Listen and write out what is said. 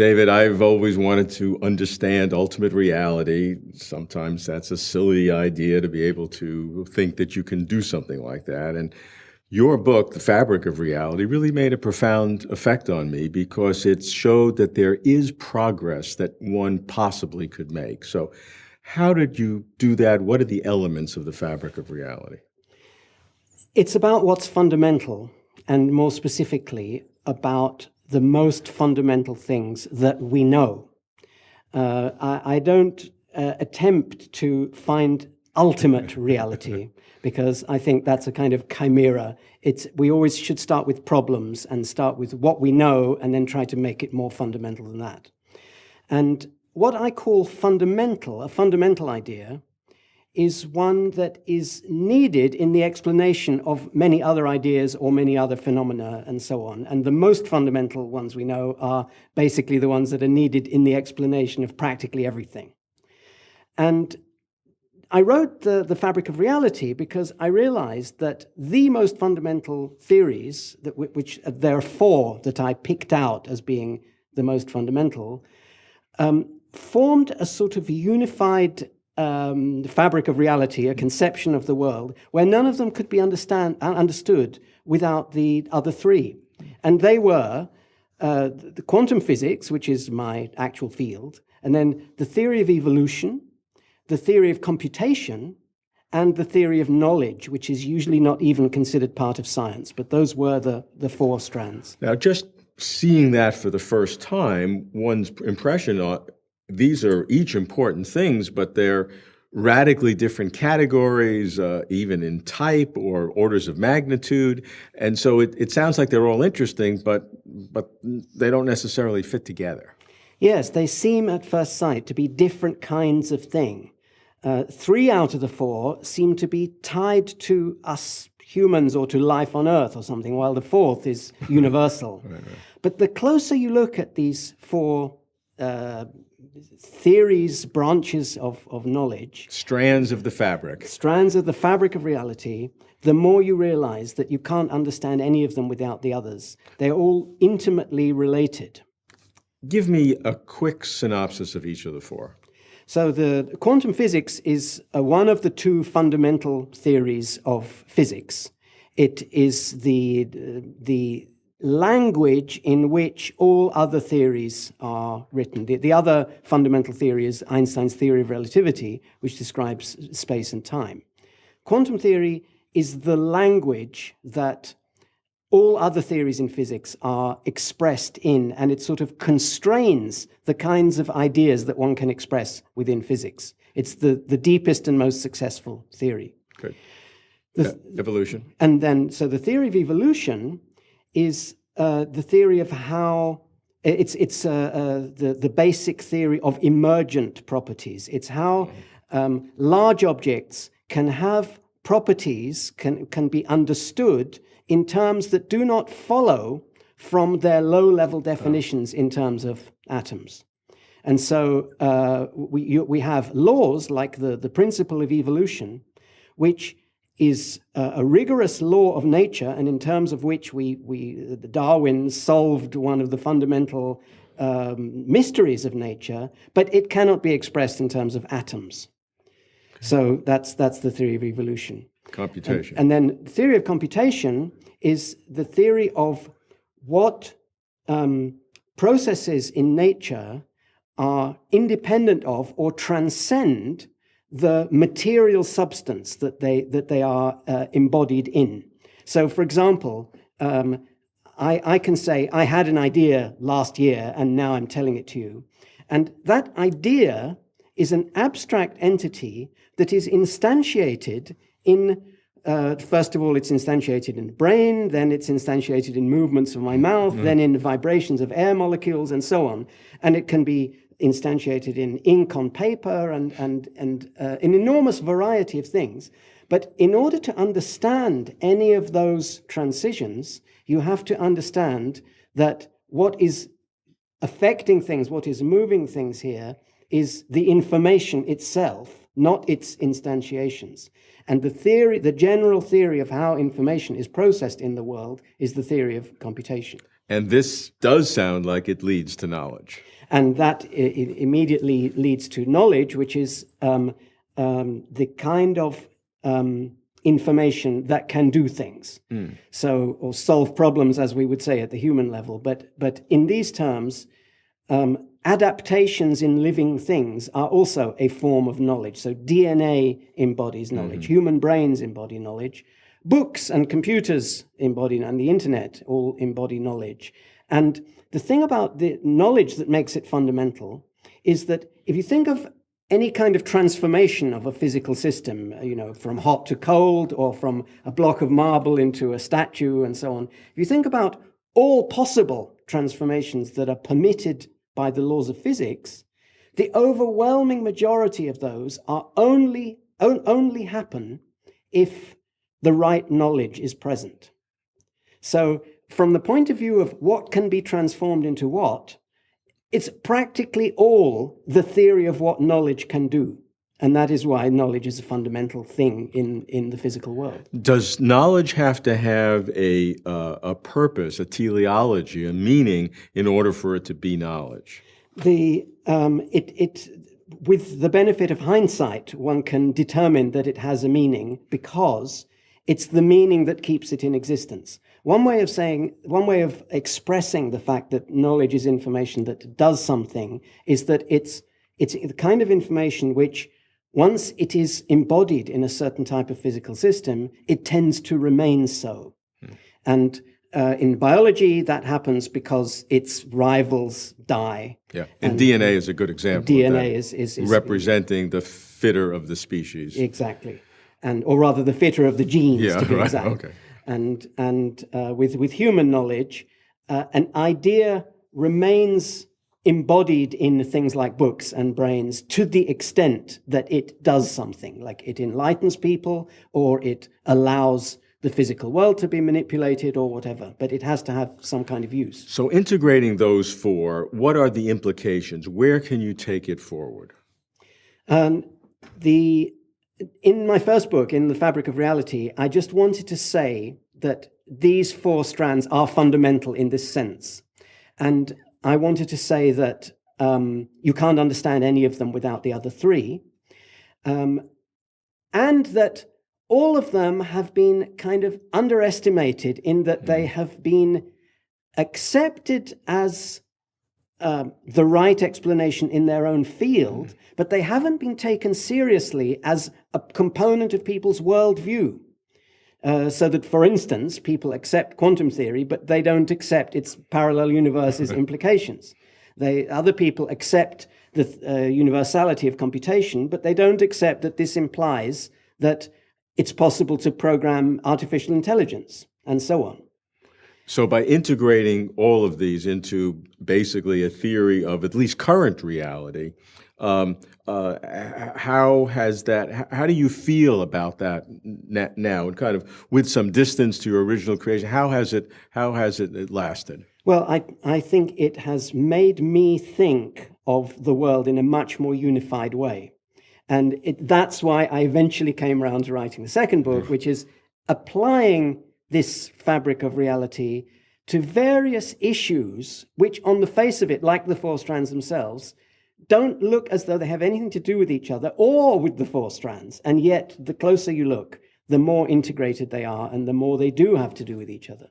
David, I've always wanted to understand ultimate reality. Sometimes that's a silly idea to be able to think that you can do something like that. And your book, The Fabric of Reality, really made a profound effect on me because it showed that there is progress that one possibly could make. So how did you do that? What are the elements of The Fabric of Reality? It's about what's fundamental, and more specifically about the most fundamental things that we know. I don't attempt to find ultimate reality because I think that's a kind of chimera. We always should start with problems and start with what we know and then try to make it more fundamental than that. And what I call fundamental, a fundamental idea, is one that is needed in the explanation of many other ideas or many other phenomena and so on. And the most fundamental ones we know are basically the ones that are needed in the explanation of practically everything. And I wrote the Fabric of Reality because I realized that the most fundamental theories, which there are four that I picked out as being the most fundamental, formed a sort of unified fabric of reality, a conception of the world, where none of them could be understood without the other three. And they were the quantum physics, which is my actual field, and then the theory of evolution, the theory of computation, and the theory of knowledge, which is usually not even considered part of science. But those were the four strands. Now, just seeing that for the first time, one's impression on these are each important things, but they're radically different categories, even in type or orders of magnitude. And so it sounds like they're all interesting, but they don't necessarily fit together. Yes, they seem at first sight to be different kinds of thing. Three out of the four seem to be tied to us humans or to life on Earth or something, while the fourth is universal. Right. But the closer you look at these four theories, branches of knowledge, strands of the fabric of reality, the more you realize that you can't understand any of them without the others. They're all intimately related. Give me a quick synopsis of each of the four. So the quantum physics is one of the two fundamental theories of physics. It is the language in which all other theories are written. The other fundamental theory is Einstein's theory of relativity, which describes space and time. Quantum theory is the language that all other theories in physics are expressed in, and it sort of constrains the kinds of ideas that one can express within physics. It's the deepest and most successful theory. Good. Evolution. And then, so the theory of evolution is the theory of how it's the basic theory of emergent properties. It's how large objects can have properties, can be understood in terms that do not follow from their low-level definitions in terms of atoms. And so we have laws like the principle of evolution, which is a rigorous law of nature, and in terms of which Darwin solved one of the fundamental mysteries of nature, but it cannot be expressed in terms of atoms. Okay. So that's the theory of evolution. Computation. And then the theory of computation is the theory of what processes in nature are independent of or transcend the material substance that they are embodied in. So, for example, I can say, I had an idea last year and now I'm telling it to you. And that idea is an abstract entity that is instantiated in, first of all, it's instantiated in the brain, then it's instantiated in movements of my mouth, then in vibrations of air molecules and so on. And it can be instantiated in ink on paper and an enormous variety of things. But in order to understand any of those transitions, you have to understand that what is affecting things, what is moving things here, is the information itself, not its instantiations. And the general theory of how information is processed in the world is the theory of computation. And this does sound like it leads to knowledge. And that immediately leads to knowledge, which is the kind of information that can do things. So, or solve problems, as we would say at the human level. But in these terms, adaptations in living things are also a form of knowledge. So DNA embodies knowledge. Human brains embody knowledge. Books and computers embody, and the internet all embody knowledge. And the thing about the knowledge that makes it fundamental is that if you think of any kind of transformation of a physical system, from hot to cold, or from a block of marble into a statue and so on, if you think about all possible transformations that are permitted by the laws of physics, the overwhelming majority of those are only happen if the right knowledge is present. So from the point of view of what can be transformed into what, it's practically all the theory of what knowledge can do. And that is why knowledge is a fundamental thing in the physical world. Does knowledge have to have a purpose, a teleology, a meaning, in order for it to be knowledge? With the benefit of hindsight, one can determine that it has a meaning because it's the meaning that keeps it in existence. One way of expressing the fact that knowledge is information that does something is that it's the kind of information which, once it is embodied in a certain type of physical system, it tends to remain so. And in biology, that happens because its rivals die. Yeah, and DNA is a good example. DNA is representing the fitter of the species. Exactly, or rather, the fitter of the genes, to be exact. Okay. And with human knowledge, an idea remains embodied in things like books and brains to the extent that it does something, like it enlightens people or it allows the physical world to be manipulated or whatever, but it has to have some kind of use. So integrating those four, what are the implications? Where can you take it forward? In my first book, in The Fabric of Reality, I just wanted to say that these four strands are fundamental in this sense. And I wanted to say that you can't understand any of them without the other three. And that all of them have been kind of underestimated in that they have been accepted as the right explanation in their own field, but they haven't been taken seriously as a component of people's worldview. So that, for instance, people accept quantum theory, but they don't accept its parallel universes implications. Other people accept the universality of computation, but they don't accept that this implies that it's possible to program artificial intelligence, and so on. So by integrating all of these into basically a theory of at least current reality, how do you feel about that now, and kind of with some distance to your original creation? How has it lasted? Well, I think it has made me think of the world in a much more unified way. And that's why I eventually came around to writing the second book, which is applying this fabric of reality to various issues which, on the face of it, like the four strands themselves, don't look as though they have anything to do with each other or with the four strands. And yet, the closer you look, the more integrated they are and the more they do have to do with each other.